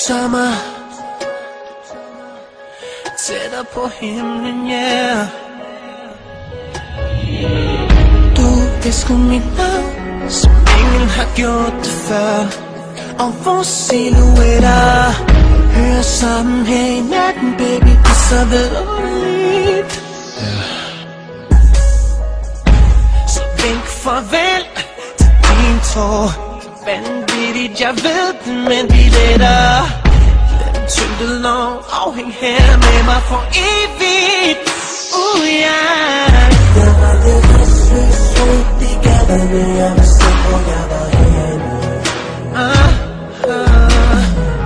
tager mig tættere på himlen, yeah. Du visker mit navn, som ingen har gjort det før. Og vores silhuetter hører sammen her i natten, baby, det er så vidunderligt. Så vink farvel til din tår. Vanvittigt, jeg ved det, men vi letter. Lad den tyngde lov afhæng her med mig for evigt. Yeah. Jeg var lidt restløs, de gav mig, jeg var selv, hvor jeg var henne.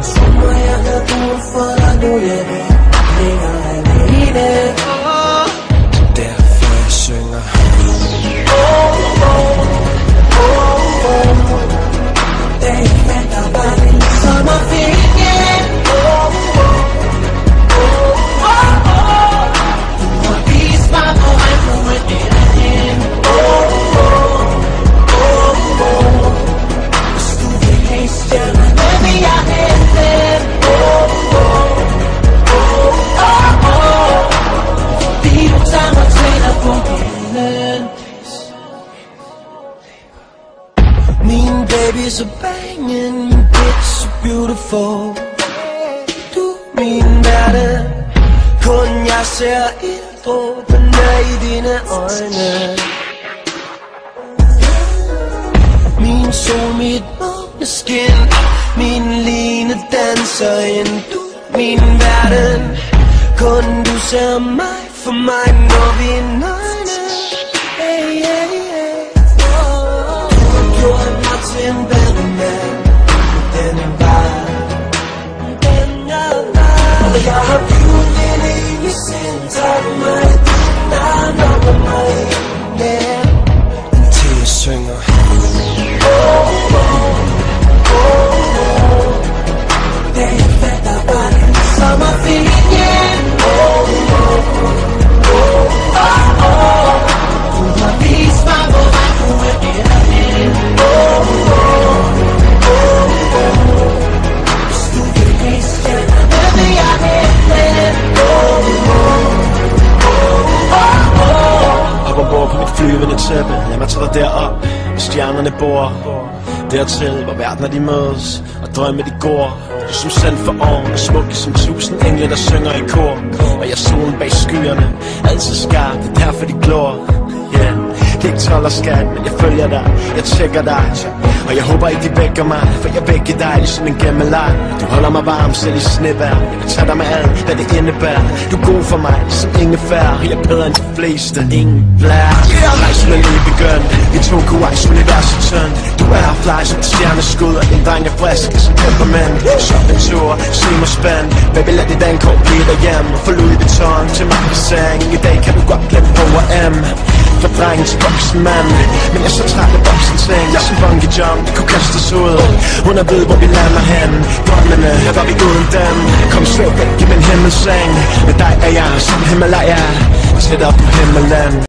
Tror jeg havde brug for dig nu, jeg ved, længere alene. Derfor jeg synger. Det venter bare en sommerferie. Du må vise mig, hvor han nu ender hen. Hvis du vil have stjernerne, vil jeg hente dem. Fordi du tager mig tættere på himlen. Min baby so banging, min bitch so beautiful. Du min verden, kun jeg ser ilddråbene i dine øjne. Min sol, mit måneskin, min line danser ind. Du min verden, kun du ser mig for mig, når vi er nøgne. Hey, hey, hey. Gjorde mig til en bedre mand. Den var. Og jeg har bygget ind i sind. Tak mig, din navn over mig. Yeah. Til jeg synger. Det venter bare en sommerferie. Du må vise mig, hvor man kunne ender hen. Hvis du vil have stjernerne, vil jeg hente dem. Op ombord på mit flyvende tæppe, lad mig tage dig derop, hvor stjernerne bor. Dertil, hvor verdener de mødes, og drømme de går. Du som sendt for oven, og smukke som 1000 engle, der synger i kor. Og jeg solen bag skyerne, altid skarp, det er derfor de glor. Yeah. Det er ikke 12 og skat, men jeg følger dig, jeg tjekker dig. Og jeg håber ikke de vækker mig, for jeg vækker dig ligesom en gemmeleg. Du holder mig varm selv i snevejr, jeg vil tage dig med alt, hvad det indebærer. Du er god for mig, som ingefær, og jeg er bedre end de fleste. Ingen blær, rejsen er lige begyndt. Vi to kunne rejse universet tyndt. Du er her fly som et stjerneskud, og din dreng er frisk som temperament. Shop en tur, se mig spændt. Baby, lad dit dankort blive derhjemme. For Louis Vuitton til mig i seng. I dag kan du godt glemme H&M. For drengen til voksen mand. Men jeg er så træt af voksen ting. Jeg er som bungee jump, det kunne kaste os ud. Hun er ved, hvor vi lander hen. Drømmene, her var vi uden dem. Kom svæv væk i min himmelseng. Med dig er jeg som Himalaya, tæt op på himmelen.